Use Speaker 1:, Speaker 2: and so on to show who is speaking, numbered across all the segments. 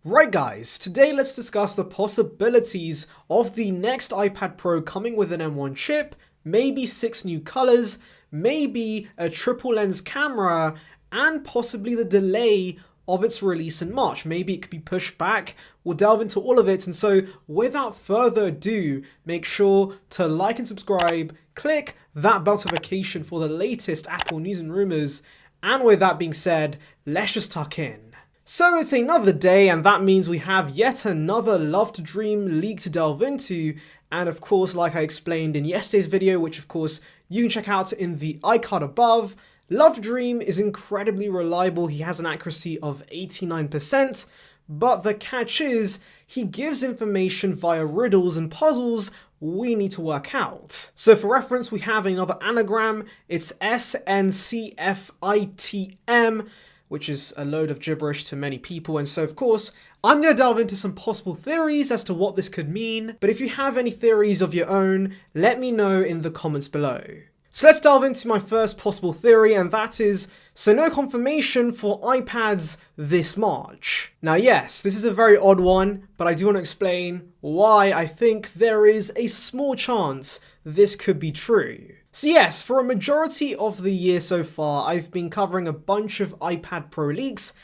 Speaker 1: Right guys, today let's discuss the possibilities of the next iPad Pro coming with an M1 chip, maybe 6 new colors, maybe a triple lens camera, and possibly the delay of its release in March. Maybe it could be pushed back. We'll delve into all of it, and so without further ado, make sure to like and subscribe, click that bell notification for the latest Apple news and rumors, and with that being said, let's just tuck in. So it's another day, and that means we have yet another Love to Dream leak to delve into, and of course, like I explained in yesterday's video, which of course you can check out in the iCard above, Love to Dream is incredibly reliable. He has an accuracy of 89%, but the catch is, he gives information via riddles and puzzles we need to work out. So for reference, we have another anagram. It's SNCFITM, which is a load of gibberish to many people. And so, of course, I'm going to delve into some possible theories as to what this could mean. But if you have any theories of your own, let me know in the comments below. So let's delve into my first possible theory, and that is, so no confirmation for iPads this March. Now yes, this is a very odd one, but I do want to explain why I think there is a small chance this could be true. So yes, for a majority of the year so far, I've been covering a bunch of iPad Pro leaks,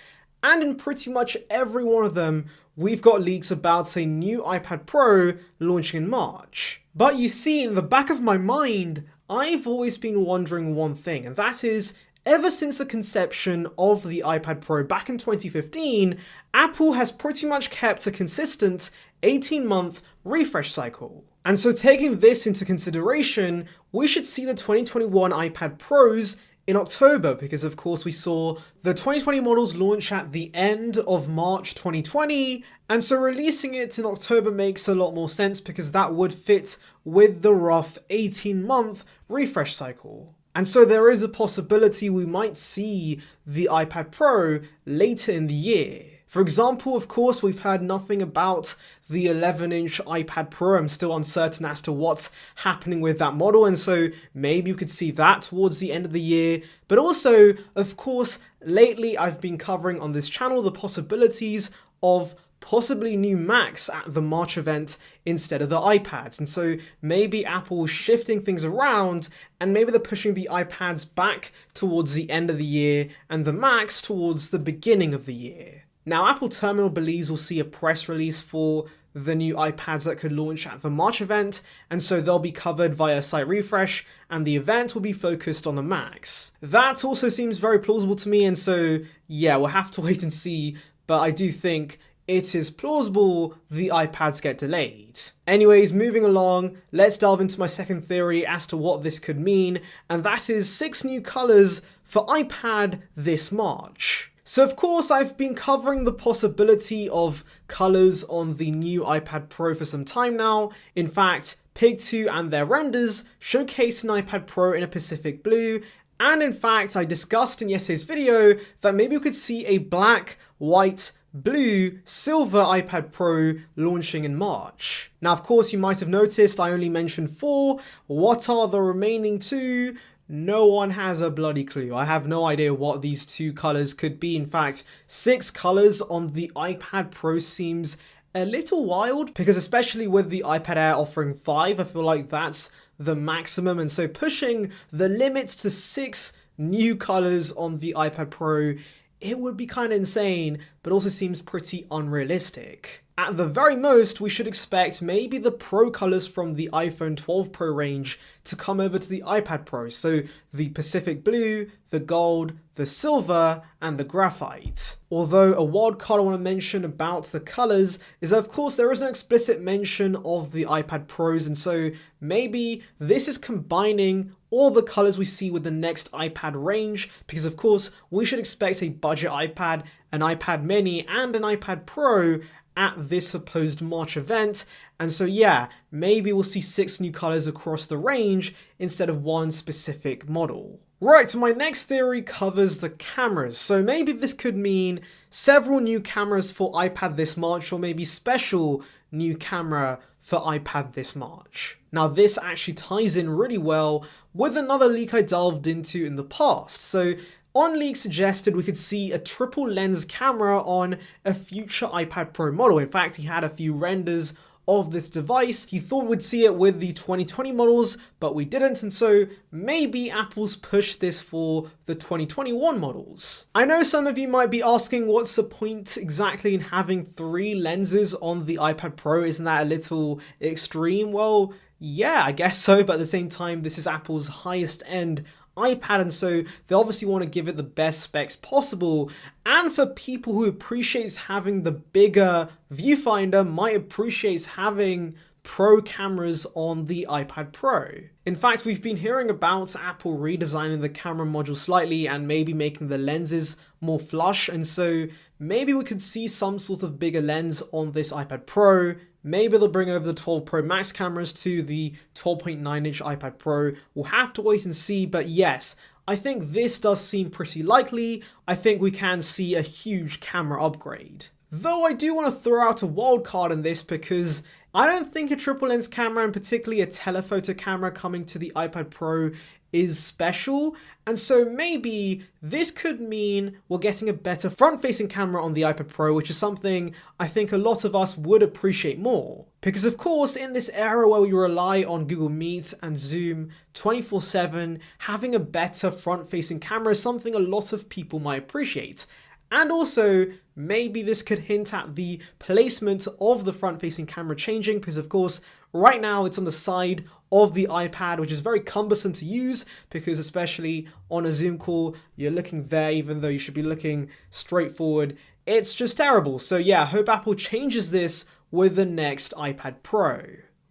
Speaker 1: and in pretty much every one of them, we've got leaks about a new iPad Pro launching in March. But you see, in the back of my mind, I've always been wondering one thing, and that is, ever since the conception of the iPad Pro back in 2015, Apple has pretty much kept a consistent 18-month refresh cycle. And so taking this into consideration, we should see the 2021 iPad Pros in October, because of course we saw the 2020 models launch at the end of March 2020, and so releasing it in October makes a lot more sense because that would fit with the rough 18-month refresh cycle. And so there is a possibility we might see the iPad Pro later in the year. For example, of course, we've heard nothing about the 11-inch iPad Pro. I'm still uncertain as to what's happening with that model, and so maybe you could see that towards the end of the year. But also, of course, lately I've been covering on this channel the possibilities of possibly new Macs at the March event instead of the iPads. And so maybe Apple is shifting things around, and maybe they're pushing the iPads back towards the end of the year and the Macs towards the beginning of the year. Now, Apple Terminal believes we'll see a press release for the new iPads that could launch at the March event, and so they'll be covered via site refresh, and the event will be focused on the Macs. That also seems very plausible to me, and so yeah, we'll have to wait and see, but I do think it is plausible the iPads get delayed. Anyways, moving along, let's delve into my second theory as to what this could mean, and that is 6 new colors for iPad this March. So of course, I've been covering the possibility of colors on the new iPad Pro for some time now. In fact, Pig2 and their renders showcased an iPad Pro in a Pacific blue, and in fact, I discussed in yesterday's video that maybe we could see a black, white, blue, silver iPad Pro launching in March. Now, of course, you might have noticed I only mentioned 4. What are the remaining 2? No one has a bloody clue. I have no idea what these 2 colors could be. In fact, 6 colors on the iPad Pro seems a little wild, because especially with the iPad Air offering 5, I feel like that's the maximum. And so pushing the limits to 6 new colors on the iPad Pro, it would be kind of insane, but also seems pretty unrealistic. At the very most, we should expect maybe the Pro colors from the iPhone 12 Pro range to come over to the iPad Pro. So the Pacific Blue, the Gold, the Silver, and the Graphite. Although a wild card I want to mention about the colors is that, of course, there is no explicit mention of the iPad Pros, and so maybe this is combining all the colors we see with the next iPad range, because of course we should expect a budget iPad, an iPad mini, and an iPad Pro at this supposed March event. And so yeah, maybe we'll see 6 new colors across the range instead of one specific model. Right, so my next theory covers the cameras. So maybe this could mean several new cameras for iPad this March, or maybe special new camera for iPad this March. Now this actually ties in really well with another leak I delved into in the past. So OnLeak suggested we could see a triple lens camera on a future iPad Pro model. In fact, he had a few renders of this device. He thought we'd see it with the 2020 models, but we didn't, and so maybe Apple's pushed this for the 2021 models. I know some of you might be asking, what's the point exactly in having 3 lenses on the iPad Pro? Isn't that a little extreme? Well, yeah, I guess so, but at the same time, this is Apple's highest end iPad, and so they obviously want to give it the best specs possible. And for people who appreciates having the bigger viewfinder, might appreciate having Pro cameras on the iPad Pro. In fact, we've been hearing about Apple redesigning the camera module slightly and maybe making the lenses more flush, and so maybe we could see some sort of bigger lens on this iPad Pro. Maybe they'll bring over the 12 Pro Max cameras to the 12.9-inch iPad Pro. We'll have to wait and see, but yes, I think this does seem pretty likely. I think we can see a huge camera upgrade. Though I do want to throw out a wild card in this because I don't think a triple lens camera, and particularly a telephoto camera coming to the iPad Pro, is special, and so maybe this could mean we're getting a better front-facing camera on the iPad Pro, which is something I think a lot of us would appreciate more. Because of course, in this era where we rely on Google Meet and Zoom 24/7, having a better front-facing camera is something a lot of people might appreciate. And also, maybe this could hint at the placement of the front-facing camera changing, because of course, right now it's on the side of the iPad, which is very cumbersome to use, because especially on a Zoom call, you're looking there even though you should be looking straight forward. It's just terrible. So yeah, I hope Apple changes this with the next iPad Pro.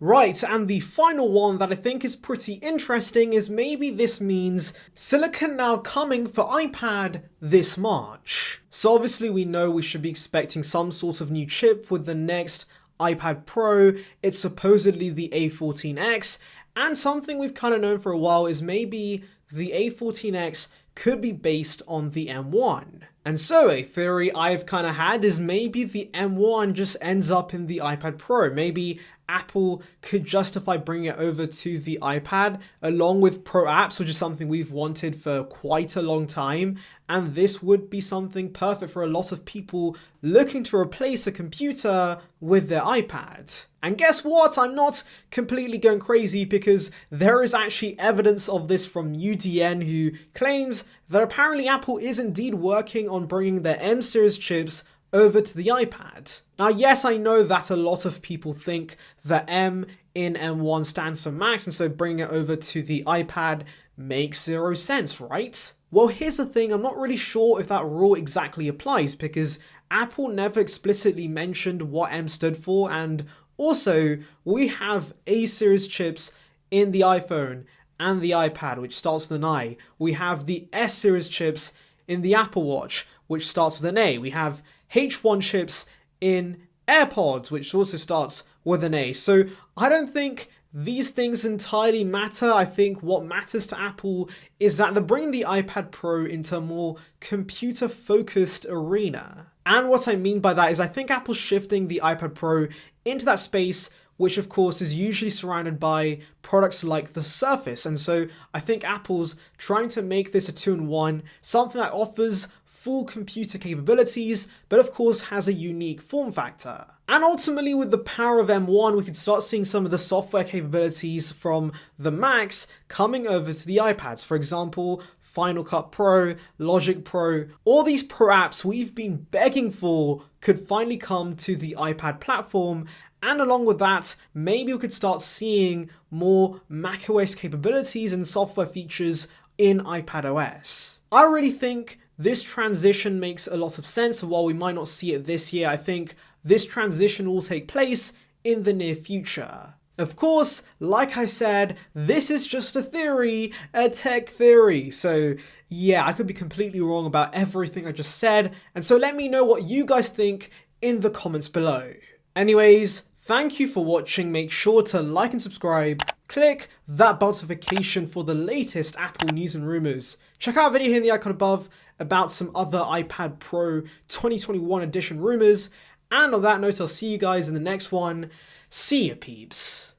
Speaker 1: Right, and the final one that I think is pretty interesting is maybe this means silicon now coming for iPad this March. So obviously we know we should be expecting some sort of new chip with the next iPad Pro. It's supposedly the A14X, and something we've kind of known for a while is maybe the A14X could be based on the M1. And so a theory I've kind of had is maybe the M1 just ends up in the iPad Pro. Maybe Apple could justify bringing it over to the iPad along with Pro apps, which is something we've wanted for quite a long time. And this would be something perfect for a lot of people looking to replace a computer with their iPad. And guess what? I'm not completely going crazy, because there is actually evidence of this from UDN, who claims that apparently Apple is indeed working on bringing their M series chips over to the iPad. Now, yes, I know that a lot of people think that M in M1 stands for Max, and so bringing it over to the iPad makes zero sense, right? Well, here's the thing, I'm not really sure if that rule exactly applies, because Apple never explicitly mentioned what M stood for, and also, we have A series chips in the iPhone and the iPad, which starts with an I. We have the S series chips in the Apple Watch, which starts with an A. We have H1 chips in AirPods, which also starts with an A. So I don't think these things entirely matter. I think what matters to Apple is that they're bringing the iPad Pro into a more computer-focused arena. And what I mean by that is I think Apple's shifting the iPad Pro into that space, which of course is usually surrounded by products like the Surface. And so I think Apple's trying to make this a 2-in-1, something that offers full computer capabilities, but of course has a unique form factor. And ultimately, with the power of M1, we could start seeing some of the software capabilities from the Macs coming over to the iPads. For example, Final Cut Pro, Logic Pro, all these Pro apps we've been begging for could finally come to the iPad platform. And along with that, maybe we could start seeing more macOS capabilities and software features in iPadOS. I really think this transition makes a lot of sense, and while we might not see it this year, I think this transition will take place in the near future. Of course, like I said, this is just a theory, a tech theory, so yeah, I could be completely wrong about everything I just said, and so let me know what you guys think in the comments below. Anyways, thank you for watching. Make sure to like and subscribe. Click that bell notification for the latest Apple news and rumors. Check out a video here in the icon above about some other iPad Pro 2021 edition rumors. And on that note, I'll see you guys in the next one. See ya, peeps.